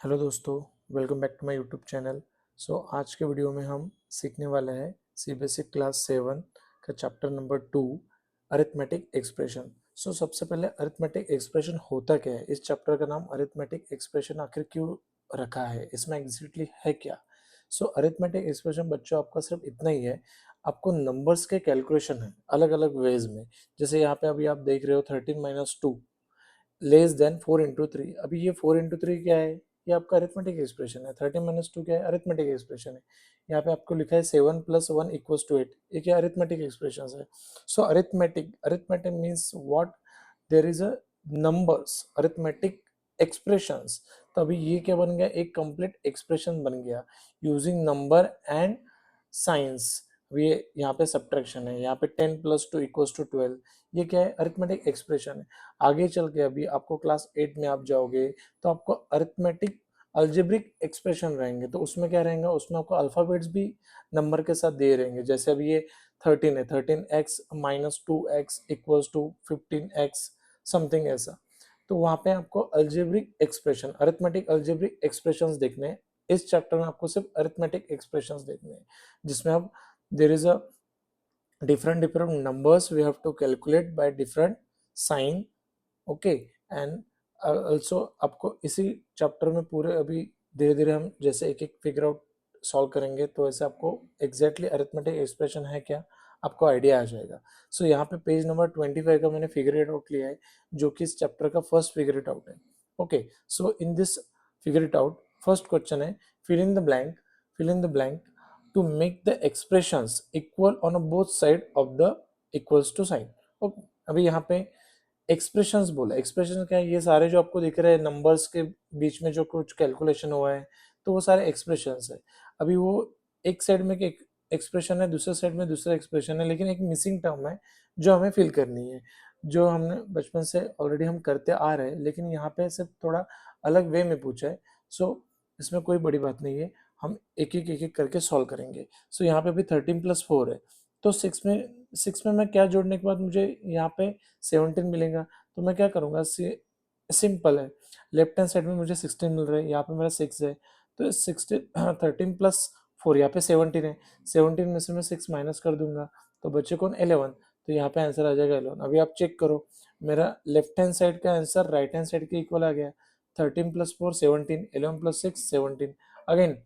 Hello दोस्तों, welcome back to my YouTube channel. आज के वीडियो में हम सीखने वाले हैं सीबीएसई क्लास 7 का चैप्टर नंबर 2 अरिथमेटिक एक्सप्रेशन। सबसे पहले अरिथमेटिक एक्सप्रेशन होता क्या है, इस चैप्टर का नाम अरिथमेटिक एक्सप्रेशन आखिर क्यों रखा है, इसमें एग्जैक्टली है क्या। अरिथमेटिक एक्सप्रेशन बच्चों आपका सिर्फ इतना ही है, आपको नंबर्स के कैलकुलेशन है अलग अलग वेज में। जैसे यहाँ पे अभी आप देख रहे हो 13 - 2 लेस देन 4 × 3। अभी ये 4 × 3 क्या है, ये आपका अरिथमेटिक एक्सप्रेशन है। 13 - 2 क्या है, अरिथमेटिक एक्सप्रेशन है। यहाँ पे आपको लिखा है 7 + 1 = 8, ये क्या अरिथमेटिक एक्सप्रेशन है। Arithmetic arithmetic means what, there is a numbers arithmetic expressions. तो अभी ये क्या बन गया, एक कंप्लीट एक्सप्रेशन बन गया यूजिंग नंबर एंड साइंस। ये यहाँ पे सब्ट्रैक्शन है, यहाँ पे 10 + 2 = 12, ये क्या है, अरिथमेटिक एक्सप्रेशन है। आगे चल के अभी आपको क्लास 8 में आप जाओगे तो आपको अरिथमेटिक अल्जेब्रिक एक्सप्रेशन रहेंगे, तो उसमें क्या रहेंगे, उसमें आपको अल्फाबेट्स भी नंबर के साथ दे रहेंगे। जैसे अभी ये 13 है, 13x - 2x = 15x समथिंग ऐसा। तो वहां पे आपको algebraic expression, arithmetic algebraic expressions देखने हैं। इस चैप्टर में आपको सिर्फ अरिथमेटिक एक्सप्रेशंस देखने हैं, जिसमें अब there is a different numbers we have to calculate by different sign, okay। and also आपको इसी चैप्टर में पूरे अभी धीरे धीरे हम जैसे एक एक फिगर आउट सॉल्व करेंगे, तो ऐसे आपको एग्जैक्टली अरिथमेटिक एक्सप्रेशन है क्या आपको आइडिया आ जाएगा। यहाँ पे पेज नंबर 25 का मैंने फिगर इट आउट लिया है, जो कि इस चैप्टर का फर्स्ट फिगर इट आउट है। Okay, in this figure it out first question है, fill in the blank to make the expressions equal on a both side of the equals to sign। Okay, अभी यहाँ पे expressions बोला, expression क्या है, ये सारे जो आपको दिख रहे हैं नंबर्स के बीच में जो कुछ कैलकुलेशन हुआ है, तो वो सारे एक्सप्रेशंस है। अभी वो एक साइड में एक एक्सप्रेशन है, दूसरे साइड में दूसरा एक्सप्रेशन है, लेकिन एक मिसिंग टर्म है जो हमें फिल करनी है, जो हमने बचपन से ऑलरेडी हम करते आ रहे हैं, लेकिन यहाँ पे सिर्फ थोड़ा अलग वे में पूछा है। इसमें कोई बड़ी बात नहीं है, हम एक एक करके सॉल्व करेंगे। यहाँ पे अभी 13 + 4 है, तो सिक्स में मैं क्या जोड़ने के बाद मुझे यहाँ पे 17 मिलेगा, तो मैं क्या करूँगा, सिंपल है। लेफ्ट हैंड साइड में मुझे 16 मिल रहा है, यहाँ पे मेरा 6 है, तो 13 + 4 यहाँ पे 17 है, 17 में से मैं 6 माइनस कर दूंगा, तो बच्चे कौन, 11। तो यहाँ पे आंसर आ जाएगा 11। अभी आप चेक करो, मेरा लेफ्ट हैंड साइड का आंसर राइट हैंड साइड के इक्वल आ गया। 13 + 4 17, 11 + 6 17। अगेन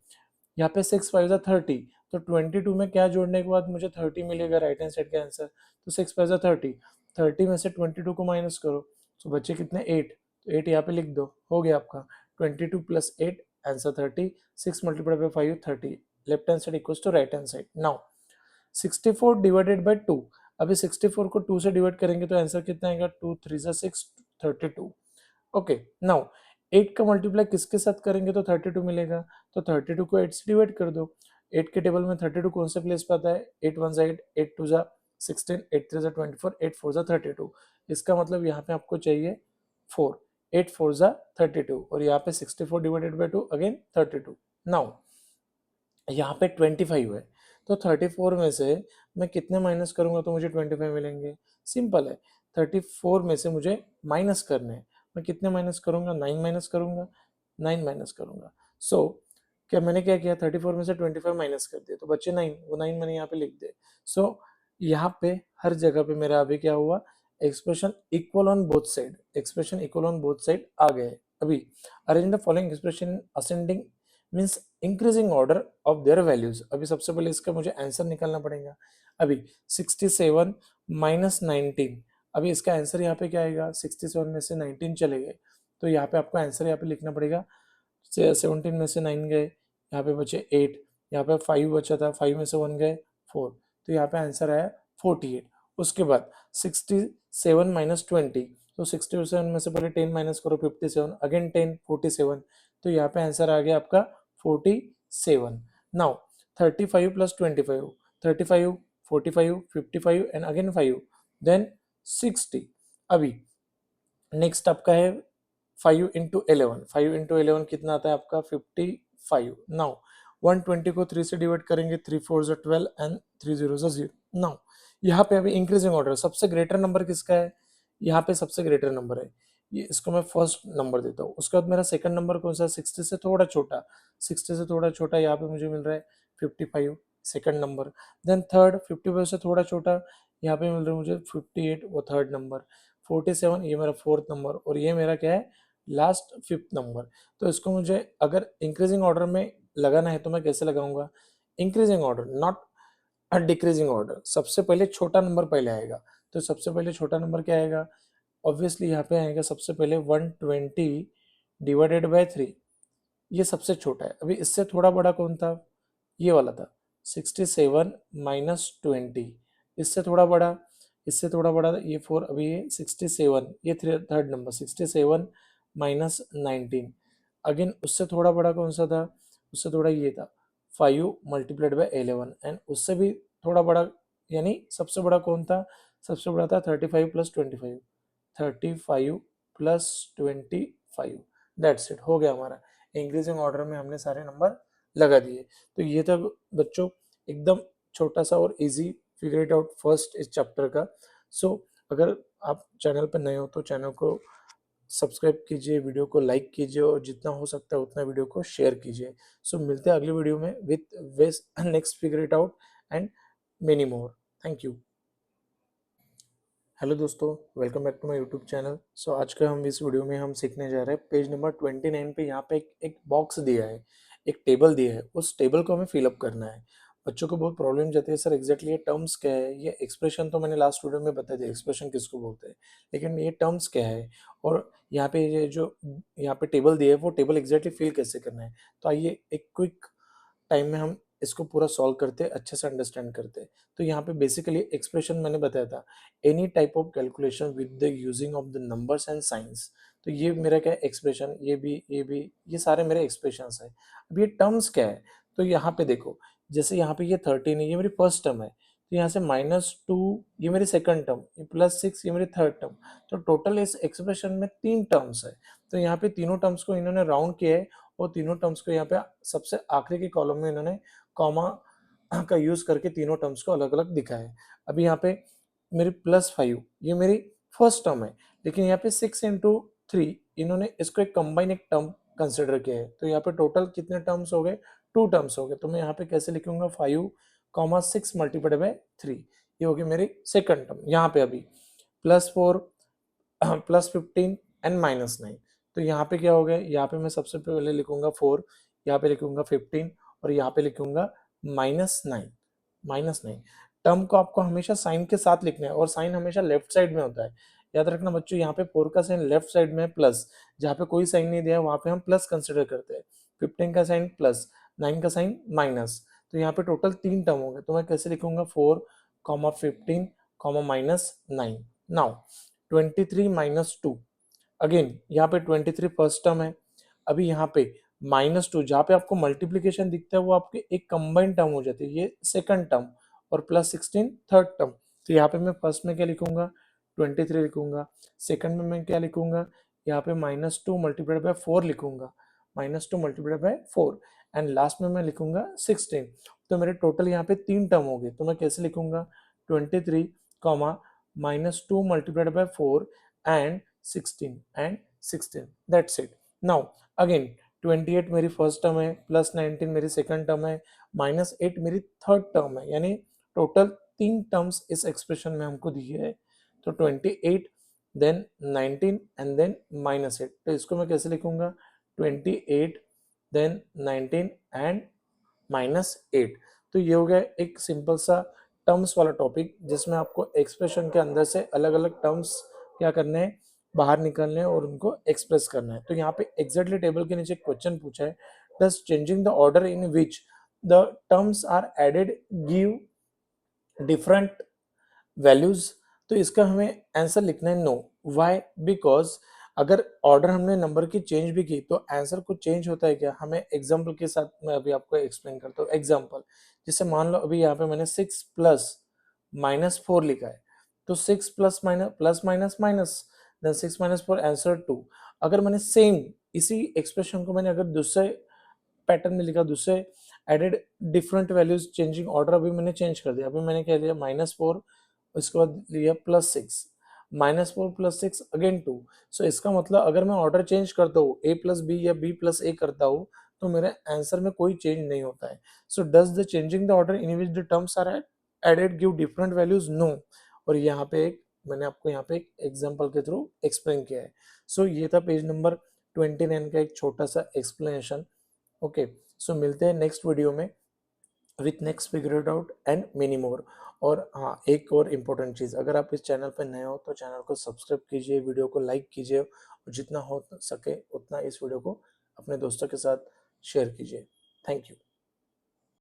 यहाँ पे 6 × 5 = 30, तो 22 में क्या जोड़ने के बाद मुझे 30 मिलेगा राइट हैंड साइड का आंसर, तो 6 × 5 = 30। 30 में से 22 को माइनस करो, तो बच्चे कितने, 8, तो 8 यहाँ पे लिख दो, हो गया आपका 22 + 8 answer 30। 6 × 5 30, left hand side equals to right hand side. Now 64 divided by 2, अभी 64 को 2 से डिवाइड करेंगे तो आंसर कितना आएगा, 2 × 3 = 6 32। ओके, नाउ 8 का मल्टीप्लाई किसके साथ करेंगे तो 32 मिलेगा, तो 32 को 8 से डिवाइड कर दो। 8 के टेबल में 32 कौन से प्लेस पे आता है, 8 1 8, 8 2 16, 8 3 24, 8 4 32। इसका मतलब यहाँ पे आपको चाहिए 4, 8 4 32, और यहाँ पे 64 डिवाइडेड बाई 2 अगेन 32। नाउ यहाँ पे 25 है, तो 34 में से मैं कितने माइनस करूंगा तो मुझे 25 मिलेंगे। सिंपल है, 34 में से मुझे माइनस करने हैं, मैं कितने माइनस करूंगा, 9 माइनस करूंगा, 9 माइनस करूंगा। क्या मैंने क्या किया, 34 में से 25 माइनस कर दिया, तो बच्चे 9, वो 9 मैंने यहाँ पे लिख दे। यहाँ पे हर जगह पे मेरा अभी क्या हुआ, expression equal on both side, expression equal on both side आ गए। अभी arrange the following expression ascending means increasing order of their values. अभी सबसे पहले इसका मुझे आंसर निकालना पड़ेगा। अभी 67 - 19, अभी इसका आंसर यहाँ पे क्या आएगा, 67 में से 19 चले गए, तो यहाँ पे आपको आंसर यहाँ पे लिखना पड़ेगा। 17 में से 9 गए, यहाँ पे बचे 8, यहाँ पे 5 बचा था, 5 में से 1 गए 4, तो यहाँ पे आंसर आया 48। उसके बाद 67 - 20, तो 67 में से पहले 10 माइनस करो, 57, अगेन 10 47, तो यहाँ पे आंसर आ गया आपका 47। Now 35 + 25, 35 45 55 and again 5, then 60। अभी नेक्स्ट आपका है 5 × 11, 5 × 11 कितना आता है आपका 55। नाउ 120 को 3 से डिवाइड करेंगे, 3 4 12 एंड 3 0 0। नाउ यहाँ पे अभी इंक्रीजिंग ऑर्डर सबसे ग्रेटर नंबर किसका है, यहाँ पे सबसे ग्रेटर नंबर है, ये इसको मैं फर्स्ट नंबर देता हूँ। उसके बाद मेरा सेकंड नंबर कौन सा, 60 से थोड़ा छोटा, 60 से थोड़ा छोटा यहाँ पे मुझे मिल रहा है 55 सेकंड नंबर। देन थर्ड 55 से थोड़ा छोटा यहाँ पे मिल रहा है मुझे 58, वो थर्ड नंबर। 47 ये मेरा फोर्थ नंबर, और ये मेरा क्या है, लास्ट फिफ्थ नंबर। तो इसको मुझे अगर इंक्रीजिंग ऑर्डर में लगाना है तो मैं कैसे लगाऊंगा, increasing order not decreasing order. सबसे पहले छोटा नंबर पहले आएगा, तो सबसे पहले छोटा नंबर क्या आएगा, ऑब्वियसली यहाँ पे आएगा सबसे पहले 120 डिवाइडेड बाय 3, ये सबसे छोटा है। अभी इससे थोड़ा बड़ा कौन था, ये वाला था 67 माइनस 20, इससे थोड़ा बड़ा, इससे थोड़ा बड़ा ये 4, अभी ये 67, ये थर्ड नंबर 67 माइनस 19। अगेन उससे थोड़ा बड़ा कौन सा था, उससे थोड़ा ये था 5 मल्टीप्लाइड बाय 11, एंड उससे भी थोड़ा बड़ा, यानी सबसे बड़ा कौन था, सबसे बड़ा था 35 प्लस 25, 35 प्लस 25, दैट्स इट, हो गया हमारा। इंक्रीजिंग ऑर्डर में हमने सारे नंबर लगा दिए। तो ये था बच्चों एकदम छोटा सा और easy figure it out first इस चैप्टर का। सो अगर आप चैनल पर नए हो तो चैनल को सब्सक्राइब कीजिए, वीडियो को लाइक कीजिए, और जितना हो सकता है उतना वीडियो को शेयर कीजिए। सो मिलते हैं अगली वीडियो में with next figure it out and many more. Thank you. Hello दोस्तों, welcome back to my YouTube channel. So आज का हम इस वीडियो में हम सीखने जा रहे हैं पेज नंबर 29 पे। यहाँ पे एक बॉक्स दिया है, एक टेबल दिया है, उस टेबल को हमें फिलअप करना है। बच्चों को बहुत प्रॉब्लम जाती है, सर एग्जैक्टली ये टर्म्स क्या है, ये एक्सप्रेशन तो मैंने लास्ट वीडियो में बता दिया एक्सप्रेशन किसको बोलते हैं, लेकिन ये टर्म्स क्या है, और यहाँ पे ये जो यहाँ पे टेबल दिया है वो टेबल एग्जैक्टली फिल कैसे करना है। तो आइए एक क्विक टाइम में हम इसको पूरा सॉल्व करते हैं, अच्छे से अंडरस्टैंड करते हैं। तो यहाँ पे बेसिकली एक्सप्रेशन मैंने बताया था, any type of calculation with the using of the numbers and science. तो ये मेरा क्या है एक्सप्रेशन, ये भी ये सारे मेरे एक्सप्रेशंस है। अब ये टर्म्स क्या है, तो यहाँ पे देखो, जैसे यहाँ पे ये 13 है, ये मेरी फर्स्ट टर्म है, तो यहाँ से -2 ये मेरी सेकंड टर्म, ये +6 ये मेरी थर्ड टर्म। तो टोटल इस एक्सप्रेशन में 3 टर्म्स है। तो यहाँ पे तीनों टर्म्स को इन्होंने राउंड किया है, और तीनों टर्म्स को यहाँ पे सबसे आखिरी के कॉलम में इन्होंने कॉमा का यूज करके तीनों टर्म्स को अलग अलग दिखाया है। अभी यहाँ पे मेरी +5 ये मेरी फर्स्ट टर्म है, लेकिन यहाँ पे 6 × 3 इन्होंने इसको एक कंबाइन एक टर्म कंसिडर किया है। तो यहाँ पे टोटल कितने टर्म्स हो गए, 2 टर्म्स हो गए। तो मैं यहाँ पे कैसे लिखूंगा, 5, 6 मल्टीप्लाइड बाय 3, ये होगी मेरी सेकंड टर्म। यहाँ पे अभी +4 +15 एंड -9। तो यहाँ पे क्या हो गया, यहाँ पे मैं सबसे पहले लिखूंगा 4, यहाँ पे लिखूंगा 15, और यहाँ पे लिखूंगा -9। -9 टर्म को आपको हमेशा साइन के साथ लिखना है, और साइन हमेशा लेफ्ट साइड में होता है। याद रखना बच्चों, यहाँ पे 4 का साइन लेफ्ट साइड में है प्लस, जहाँ पे कोई साइन नहीं दिया है वहां पे हम प्लस कंसिडर करते हैं। 15 का साइन प्लस, 9 का साइन माइनस। तो यहाँ पे टोटल 3 टर्म हो गए। तो मैं कैसे लिखूंगा, 4, 15, -9। नाउ 23 -2, अगेन यहाँ पे 23 फर्स्ट टर्म है। अभी यहाँ पे -2 जहाँ पे आपको मल्टीप्लीकेशन दिखता है वो आपके एक कंबाइंड टर्म हो जाती है, ये सेकंड टर्म, और +16 थर्ड टर्म। तो यहाँ पे मैं फर्स्ट में क्या लिखूंगा, 23 लिखूंगा। सेकंड में मैं क्या लिखूंगा, यहाँ पे -2 मल्टीप्लाइड बाय 4 लिखूंगा, -2 मल्टीप्लाइड बाय 4, एंड लास्ट में मैं लिखूंगा 16। तो मेरे टोटल यहाँ पे 3 टर्म हो गए। तो मैं कैसे लिखूंगा, 23 comma -2 multiplied by 4 and 16 that's it. Now again 28 मेरी फर्स्ट टर्म है, +19 मेरी सेकंड टर्म है, -8 मेरी थर्ड टर्म है, यानी टोटल 3 टर्म्स इस एक्सप्रेशन में हमको दिए है। तो 28 देन 19 एंड देन -8। तो इसको मैं कैसे लिखूंगा, 28 देन 19 एंड -8। तो ये हो गया एक सिंपल सा टर्म्स वाला टॉपिक, जिसमें आपको एक्सप्रेशन के अंदर से अलग अलग टर्म्स क्या करने हैं, बाहर निकलने हैं, और उनको एक्सप्रेस करना है। तो यहाँ पे एग्जैक्टली टेबल के नीचे क्वेश्चन पूछा है, does changing the order in which the terms are added give different values. तो इसका हमें आंसर लिखना है नो। व्हाई, बिकॉज अगर ऑर्डर हमने नंबर की चेंज भी की तो आंसर कुछ चेंज होता है क्या, हमें एग्जांपल के साथ मैं अभी आपको एक्सप्लेन करता हूँ। एग्जांपल, जैसे मान लो अभी यहाँ पे मैंने 6 प्लस -4 लिखा है, तो 6 plus minus plus minus minus, then 6 -4 answer 2। अगर मैंने सेम इसी एक्सप्रेशन को मैंने अगर दूसरे पैटर्न में लिखा, दूसरे added different values changing order, अभी मैंने चेंज कर दिया। अभी मैंने क्या लिया, -4, उसके बाद लिया +6, -4 + 6 अगेन 2। सो इसका मतलब अगर मैं ऑर्डर चेंज करता हूँ a + b या b + a करता हूँ तो मेरे आंसर में कोई चेंज नहीं होता है। So does the changing the order in which the terms are added give different values? No. और यहाँ पे एक मैंने आपको यहाँ पे एक एग्जांपल के थ्रू एक्सप्लेन किया है। सो ये था पेज नंबर 29 का एक छोटा सा एक्सप्लेनेशन। ओके, सो मिलते हैं नेक्स्ट वीडियो में with next figure it out and many मोर। और हाँ, एक और इम्पोर्टेंट चीज़, अगर आप इस चैनल पर नए हो तो चैनल को सब्सक्राइब कीजिए, वीडियो को लाइक कीजिए और जितना हो सके उतना इस वीडियो को अपने दोस्तों के साथ शेयर कीजिए। Thank you.